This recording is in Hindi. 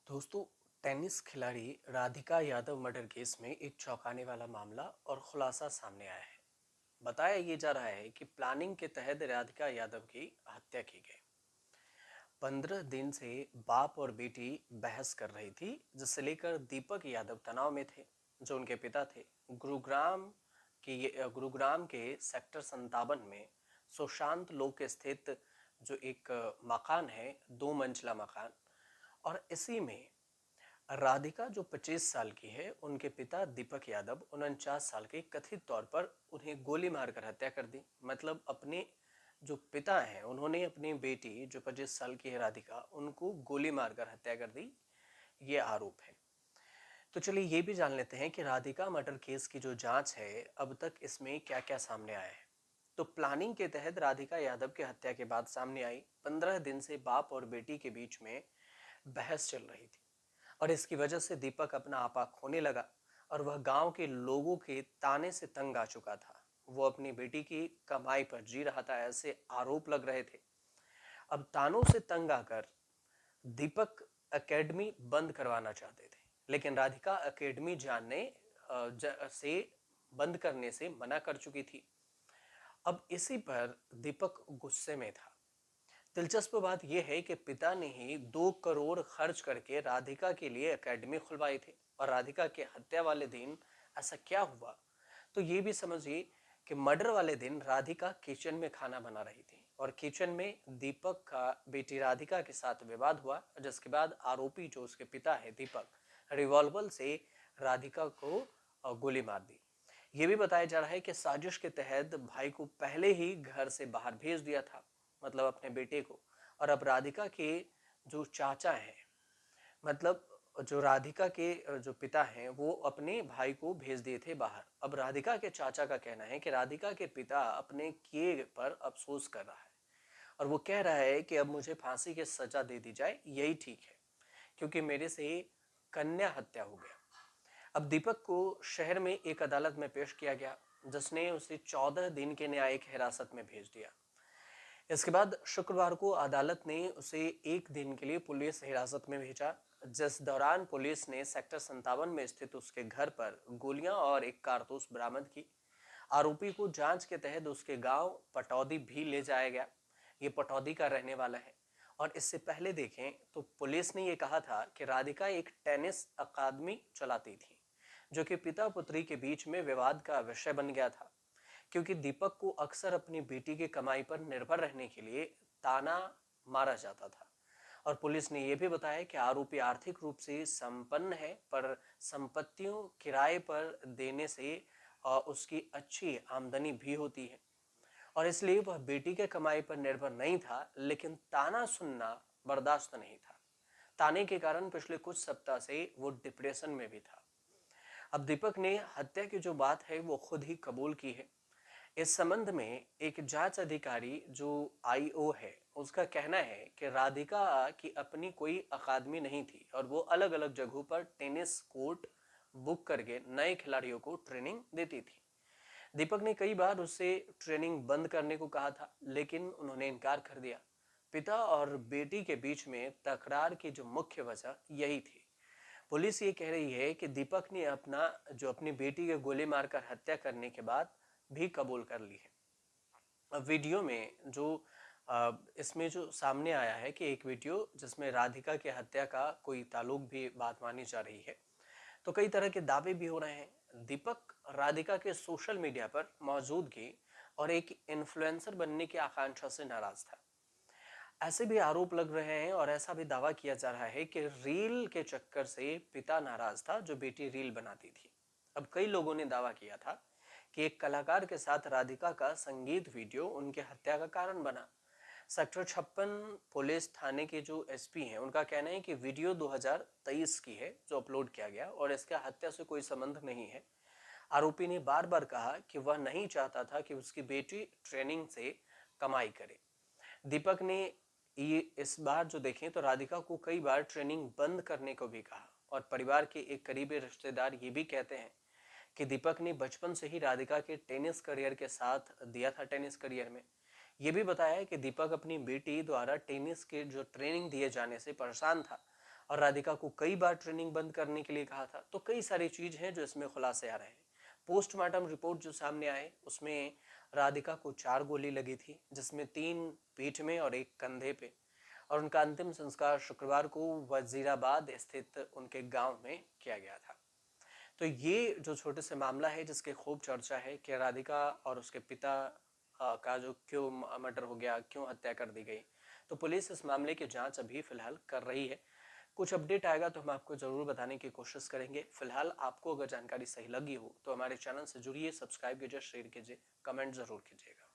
दोस्तों, टेनिस खिलाड़ी राधिका यादव मर्डर केस में एक चौंकाने वाला मामला और खुलासा सामने आया है। बताया ये जा रहा है कि प्लानिंग के तहत राधिका यादव की हत्या की गई। 15 दिन से बाप और बेटी बहस कर रही थी, जिसे लेकर दीपक यादव तनाव में थे, जो उनके पिता थे। गुरुग्राम के सेक्टर 57 में सुशांत लोक स्थित जो एक मकान है, 2 मंजिला मकान। और इसी में राधिका जो 25 साल की है, उनके पिता दीपक यादव 49 साल के कथित तौर पर उन्हें गोली मारकर हत्या कर दी। मतलब अपने जो पिता हैं, उन्होंने अपनी बेटी जो 25 साल की है राधिका, उनको गोली मारकर हत्या कर दी। ये आरोप है। तो चलिए ये भी जान लेते हैं कि राधिका मर्डर केस की जो जांच है, अब तक इसमें क्या क्या सामने आया है। तो प्लानिंग के तहत राधिका यादव की हत्या के बाद सामने आई, 15 दिन से बाप और बेटी के बीच में बहस चल रही थी। और इसकी वजह से दीपक अपना आपा खोने लगा और वह गांव के लोगों के ताने से तंग आ चुका था। वो अपनी बेटी की कमाई पर जी रहा था, ऐसे आरोप लग रहे थे। अब तानों से तंग आकर दीपक एकेडमी बंद करवाना चाहते थे, लेकिन राधिका एकेडमी से बंद करने से मना कर चुकी थी। अब इसी पर दीपक गुस्से में था। दिलचस्प बात यह है कि पिता ने ही 2 करोड़ खर्च करके राधिका के लिए एकेडमी खुलवाई थी, और राधिका के हत्या वाले दिन ऐसा क्या हुआ। तो ये भी समझिए कि मर्डर वाले दिन राधिका किचन में खाना बना रही थी, और किचन में दीपक का बेटी राधिका के साथ विवाद हुआ, जिसके बाद आरोपी जो उसके पिता है दीपक, रिवॉल्वर से राधिका को गोली मार दी। ये भी बताया जा रहा है कि साजिश के तहत भाई को पहले ही घर से बाहर भेज दिया था, मतलब अपने बेटे को। और अब राधिका के जो चाचा हैं, मतलब जो राधिका के जो पिता हैं, वो अपने भाई को भेज दिए थे बाहर। अब राधिका के चाचा का कहना है कि राधिका के पिता अपने किए पर अफसोस कर रहा है, और वो कह रहा है कि अब मुझे फांसी की सजा दे दी जाए, यही ठीक है, क्योंकि मेरे से कन्या हत्या हो गया। अब दीपक को शहर में एक अदालत में पेश किया गया, जिसने उसे 14 दिन के न्यायिक हिरासत में भेज दिया। इसके बाद शुक्रवार को अदालत ने उसे 1 दिन के लिए पुलिस हिरासत में भेजा, जिस दौरान पुलिस ने सेक्टर 57 में स्थित उसके घर पर गोलियां और एक कारतूस बरामद की। आरोपी को जांच के तहत उसके गांव पटौदी भी ले जाया गया। ये पटौदी का रहने वाला है। और इससे पहले देखें तो पुलिस ने यह कहा था कि राधिका एक टेनिस अकादमी चलाती थी, जो कि पिता पुत्री के बीच में विवाद का विषय बन गया था, क्योंकि दीपक को अक्सर अपनी बेटी की कमाई पर निर्भर रहने के लिए ताना मारा जाता था। और पुलिस ने यह भी बताया कि आरोपी आर्थिक रूप से संपन्न है, पर संपत्तियों किराए पर देने से उसकी अच्छी आमदनी भी होती है, और इसलिए वह बेटी के कमाई पर निर्भर नहीं था। लेकिन ताना सुनना बर्दाश्त नहीं था। ताने के कारण पिछले कुछ सप्ताह से वो डिप्रेशन में भी था। अब दीपक ने हत्या की जो बात है वो खुद ही कबूल की है। इस संबंध में एक जांच अधिकारी जो आईओ है, उसका कहना है कि राधिका की अपनी कोई अकादमी नहीं थी, और वो अलग अलग जगहों पर टेनिस कोर्ट बुक करके नए खिलाड़ियों को ट्रेनिंग देती थी। दीपक ने कई बार उससे ट्रेनिंग बंद करने को कहा था, लेकिन उन्होंने इनकार कर दिया। पिता और बेटी के बीच में तकरार की जो मुख्य वजह यही थी। पुलिस ये कह रही है कि दीपक ने अपनी बेटी के गोली मारकर हत्या करने के बाद भी कबूल कर ली है। अब वीडियो में जो इसमें जो सामने आया है कि एक वीडियो जिसमें राधिका की हत्या का कोई ताल्लुक भी बात मानी जा रही है, तो कई तरह के दावे भी हो रहे हैं। दीपक राधिका के सोशल मीडिया पर मौजूदगी और एक इन्फ्लुएंसर बनने की आकांक्षा से नाराज था। ऐसे भी आरोप लग रहे हैं और ऐसा भी दावा किया जा रहा है कि रील के चक्कर से पिता नाराज था, जो बेटी रील बनाती थी। अब कई लोगों ने दावा किया था कि एक कलाकार के साथ राधिका का संगीत वीडियो उनके हत्या का कारण बना। सेक्टर 56 पुलिस थाने के जो एसपी हैं, उनका कहना है कि वीडियो 2023 की है जो अपलोड किया गया, और इसका हत्या से कोई संबंध नहीं है। आरोपी ने बार बार कहा कि वह नहीं चाहता था कि उसकी बेटी ट्रेनिंग से कमाई करे। दीपक ने ये इस बार जो देखें तो राधिका को कई बार ट्रेनिंग बंद करने को भी कहा, और परिवार के एक करीबी रिश्तेदार ये भी कहते हैं कि दीपक ने बचपन से ही राधिका के टेनिस करियर के साथ दिया था। टेनिस करियर में ये भी बताया है कि दीपक अपनी बेटी द्वारा टेनिस के जो ट्रेनिंग दिए जाने से परेशान था, और राधिका को कई बार ट्रेनिंग बंद करने के लिए कहा था। तो कई सारी चीज हैं जो इसमें खुलासे आ रहे हैं। पोस्टमार्टम रिपोर्ट जो सामने आए उसमें राधिका को 4 गोली लगी थी, जिसमें 3 पीठ में और 1 कंधे पे, और उनका अंतिम संस्कार शुक्रवार को वजीराबाद स्थित उनके गांव में किया गया था। तो ये जो छोटे से मामला है जिसकी खूब चर्चा है कि राधिका और उसके पिता का जो क्यों मर्डर हो गया, क्यों हत्या कर दी गई। तो पुलिस इस मामले की जांच अभी फिलहाल कर रही है। कुछ अपडेट आएगा तो हम आपको ज़रूर बताने की कोशिश करेंगे। फिलहाल आपको अगर जानकारी सही लगी हो तो हमारे चैनल से जुड़िए, सब्सक्राइब कीजिए, शेयर कीजिए, कमेंट ज़रूर कीजिएगा।